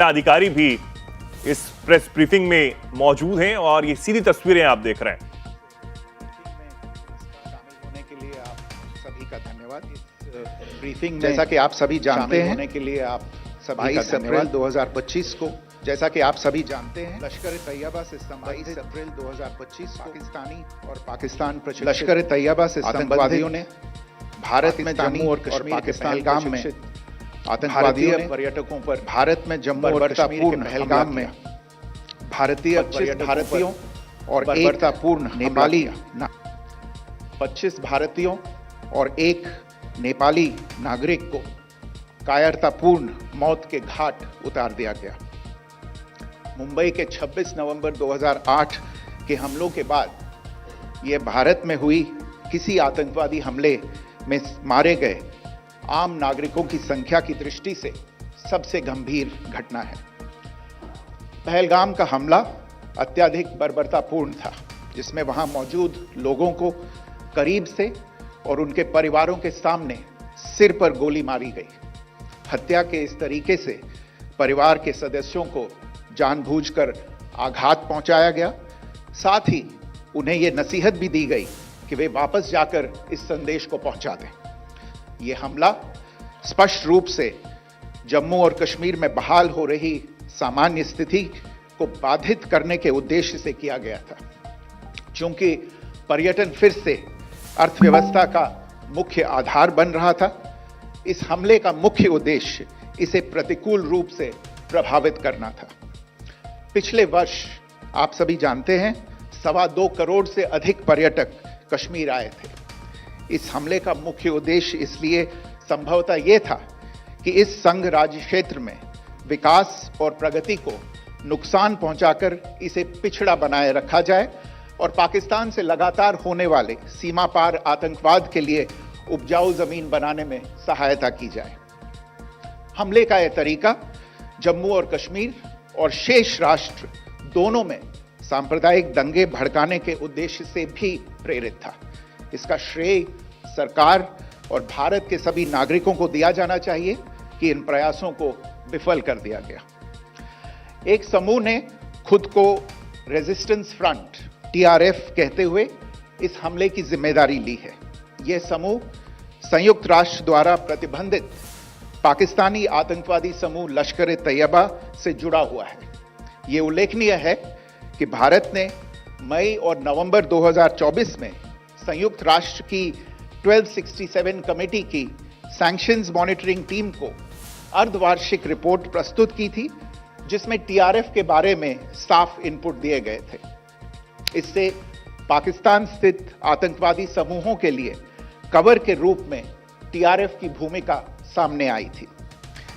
अधिकारी भी इस प्रेस ब्रीफिंग में मौजूद हैं और ये सीधी तस्वीरें आप देख रहे हैं। शामिल होने के लिए आप सभी का धन्यवाद। इस ब्रीफिंग में जैसा कि आप सभी जानते हैं होने के लिए आप सभी का अप्रैल 2025 को जैसा कि आप सभी जानते हैं लश्कर तैयबा से संबंधित अप्रैल 2025 पाकिस्तानी और पाकिस्तान लश्कर तैयबा से आतंकवादियों ने भारत में जम्मू और कश्मीर के पहलगाम में आतंकवादी पर्यटकों पर भारत में जम्मू और कश्मीर के पहलगाम में भारतीय भारतीयों और बर्बरतापूर्ण नेपाली 25 भारतीयों और एक नेपाली नागरिक को कायरतापूर्ण मौत के घाट उतार दिया गया। मुंबई के 26 नवंबर 2008 के हमलों के बाद यह भारत में हुई किसी आतंकवादी हमले में मारे गए आम नागरिकों की संख्या की दृष्टि से सबसे गंभीर घटना है। पहलगाम का हमला अत्यधिक बर्बरतापूर्ण था, जिसमें वहां मौजूद लोगों को करीब से और उनके परिवारों के सामने सिर पर गोली मारी गई। हत्या के इस तरीके से परिवार के सदस्यों को जानबूझकर आघात पहुंचाया गया। साथ ही उन्हें यह नसीहत भी दी गई कि वे वापस जाकर इस संदेश को पहुंचा दें। यह हमला स्पष्ट रूप से जम्मू और कश्मीर में बहाल हो रही सामान्य स्थिति को बाधित करने के उद्देश्य से किया गया था। चूंकि पर्यटन फिर से अर्थव्यवस्था का मुख्य आधार बन रहा था, इस हमले का मुख्य उद्देश्य इसे प्रतिकूल रूप से प्रभावित करना था। पिछले वर्ष आप सभी जानते हैं 2.25 करोड़ से अधिक पर्यटक कश्मीर आए थे। इस हमले का मुख्य उद्देश्य इसलिए संभवतः यह था कि इस संघ राज्य क्षेत्र में विकास और प्रगति को नुकसान पहुंचाकर इसे पिछड़ा बनाए रखा जाए और पाकिस्तान से लगातार होने वाले सीमा पार आतंकवाद के लिए उपजाऊ जमीन बनाने में सहायता की जाए। हमले का यह तरीका जम्मू और कश्मीर और शेष राष्ट्र दोनों में सांप्रदायिक दंगे भड़काने के उद्देश्य से भी प्रेरित था। इसका श्रेय सरकार और भारत के सभी नागरिकों को दिया जाना चाहिए कि इन प्रयासों को विफल कर दिया गया। एक समूह ने खुद को रेजिस्टेंस फ्रंट टीआरएफ कहते हुए इस हमले की जिम्मेदारी ली है। यह समूह संयुक्त राष्ट्र द्वारा प्रतिबंधित पाकिस्तानी आतंकवादी समूह लश्कर तैयबा से जुड़ा हुआ है। यह उल्लेखनीय है कि भारत ने मई और नवंबर 2024 में संयुक्त राष्ट्र की 1267 कमेटी की सैंक्शंस मॉनिटरिंग टीम को अर्धवार्षिक रिपोर्ट प्रस्तुत की थी, जिसमें टीआरएफ के बारे में साफ इनपुट दिए गए थे। इससे पाकिस्तान स्थित आतंकवादी समूहों के लिए कवर के रूप में टीआरएफ की भूमिका सामने आई थी।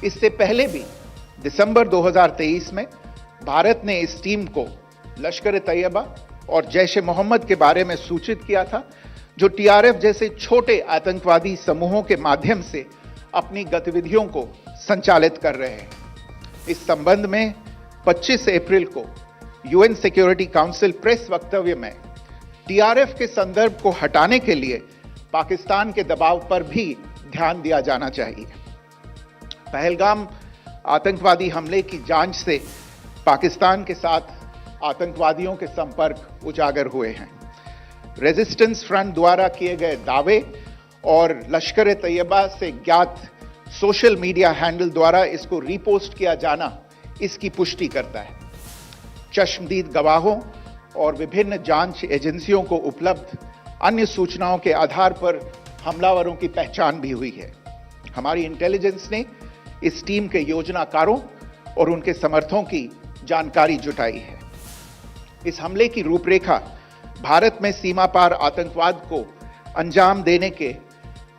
इससे पहले भी दिसंबर 2023 में भारत ने इस टीम को लश्कर तैयबा और जैश ए मोहम्मद के बारे में सूचित किया था, जो टीआरएफ जैसे छोटे आतंकवादी समूहों के माध्यम से अपनी गतिविधियों को संचालित कर रहे हैं। इस संबंध में 25 अप्रैल को यूएन सिक्योरिटी काउंसिल प्रेस वक्तव्य में टीआरएफ के संदर्भ को हटाने के लिए पाकिस्तान के दबाव पर भी ध्यान दिया जाना चाहिए। पहलगाम आतंकवादी हमले की जांच से पाकिस्तान के साथ आतंकवादियों के संपर्क उजागर हुए हैं। रेजिस्टेंस फ्रंट द्वारा किए गए दावे और लश्कर तैयबा से ज्ञात सोशल मीडिया हैंडल द्वारा इसको रीपोस्ट किया जाना इसकी पुष्टि करता है। चश्मदीद गवाहों और विभिन्न जांच एजेंसियों को उपलब्ध अन्य सूचनाओं के आधार पर हमलावरों की पहचान भी हुई है। हमारी इंटेलिजेंस ने इस टीम के योजनाकारों और उनके समर्थकों की जानकारी जुटाई है। इस हमले की रूपरेखा भारत में सीमा पार आतंकवाद को अंजाम देने के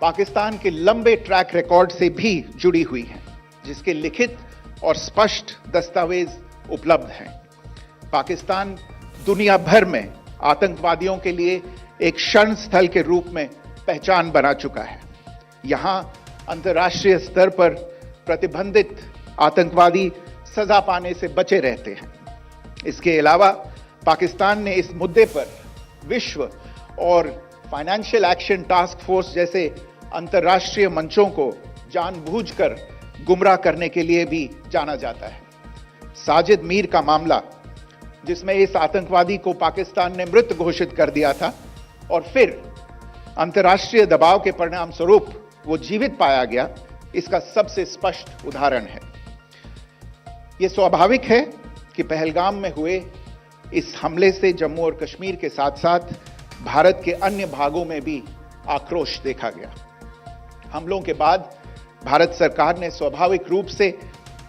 पाकिस्तान के लंबे ट्रैक रिकॉर्ड से भी जुड़ी हुई है, जिसके लिखित और स्पष्ट दस्तावेज उपलब्ध हैं। पाकिस्तान दुनिया भर में आतंकवादियों के लिए एक शरण स्थल के रूप में पहचान बना चुका है। यहां अंतर्राष्ट्रीय स्तर पर प्रतिबंधित आतंकवादी सजा पाने से बचे रहते हैं। इसके अलावा पाकिस्तान ने इस मुद्दे पर विश्व और फाइनेंशियल एक्शन टास्क फोर्स जैसे अंतर्राष्ट्रीय मंचों को जानबूझकर गुमराह करने के लिए भी जाना जाता है। साजिद मीर का मामला, जिसमें इस आतंकवादी को पाकिस्तान ने मृत घोषित कर दिया था और फिर अंतर्राष्ट्रीय दबाव के परिणाम स्वरूप वो जीवित पाया गया, इसका सबसे स्पष्ट उदाहरण है। यह स्वाभाविक है कि पहलगाम में हुए इस हमले से जम्मू और कश्मीर के साथ साथ भारत के अन्य भागों में भी आक्रोश देखा गया। हमलों के बाद भारत सरकार ने स्वाभाविक रूप से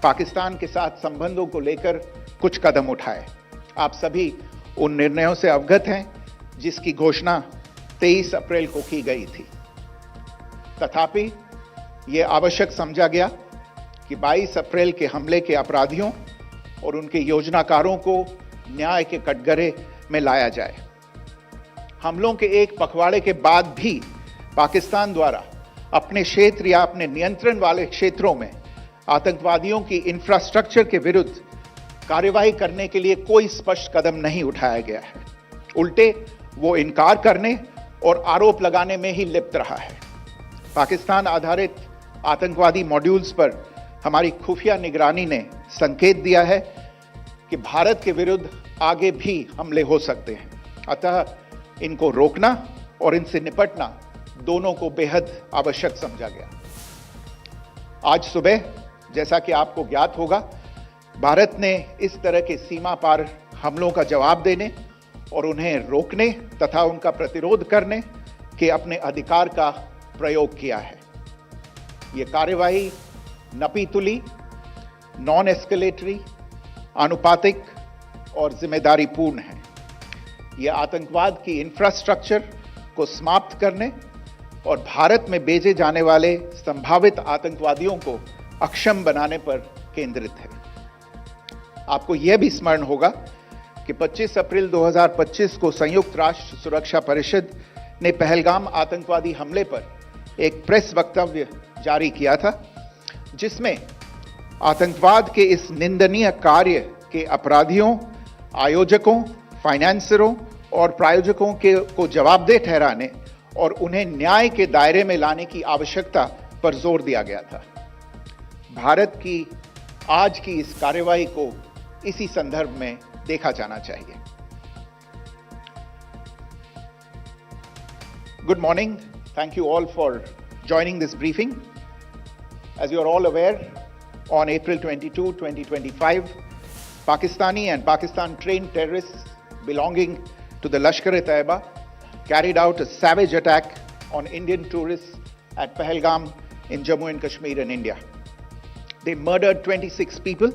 पाकिस्तान के साथ संबंधों को लेकर कुछ कदम उठाए। आप सभी उन निर्णयों से अवगत हैं जिसकी घोषणा 23 अप्रैल को की गई थी। तथापि यह आवश्यक समझा गया कि 22 अप्रैल के हमले के अपराधियों और उनके योजनाकारों को न्याय के कटघरे में लाया जाए। हमलों के एक पखवाड़े के बाद भी पाकिस्तान द्वारा अपने क्षेत्र या अपने नियंत्रण वाले क्षेत्रों में आतंकवादियों की इंफ्रास्ट्रक्चर के विरुद्ध कार्रवाई करने के लिए कोई स्पष्ट कदम नहीं उठाया गया है। उल्टे वो इनकार करने और आरोप लगाने में ही लिप्त रहा है। पाकिस्तान आधारित आतंकवादी मॉड्यूल्स पर हमारी खुफिया निगरानी ने संकेत दिया है कि भारत के विरुद्ध आगे भी हमले हो सकते हैं। अतः इनको रोकना और इनसे निपटना दोनों को बेहद आवश्यक समझा गया। आज सुबह, जैसा कि आपको ज्ञात होगा, भारत ने इस तरह के सीमा पार हमलों का जवाब देने और उन्हें रोकने तथा उनका प्रतिरोध करने के अपने अधिकार का प्रयोग किया है। यह कार्यवाही नपीतुली, नॉन एस्केलेटरी, आनुपातिक और जिम्मेदारीपूर्ण है। यह आतंकवाद की इंफ्रास्ट्रक्चर को समाप्त करने और भारत में भेजे जाने वाले संभावित आतंकवादियों को अक्षम बनाने पर केंद्रित है। आपको यह भी स्मरण होगा कि 25 अप्रैल 2025 को संयुक्त राष्ट्र सुरक्षा परिषद ने पहलगाम आतंकवादी हमले पर एक प्रेस वक्तव्य जारी किया था, जिसमें आतंकवाद के इस निंदनीय कार्य के अपराधियों, आयोजकों, फाइनेंसरों और प्रायोजकों को जवाबदेह ठहराने और उन्हें न्याय के दायरे में लाने की आवश्यकता पर जोर दिया गया था। भारत की आज की इस कार्यवाही को इसी संदर्भ में देखा जाना चाहिए। Good morning. Thank you all for joining this briefing. As you are all aware, on April 22, 2025, Pakistani and Pakistan-trained terrorists belonging to the Lashkar-e-Taiba carried out a savage attack on Indian tourists at Pahalgam in Jammu and Kashmir in India. They murdered 26 people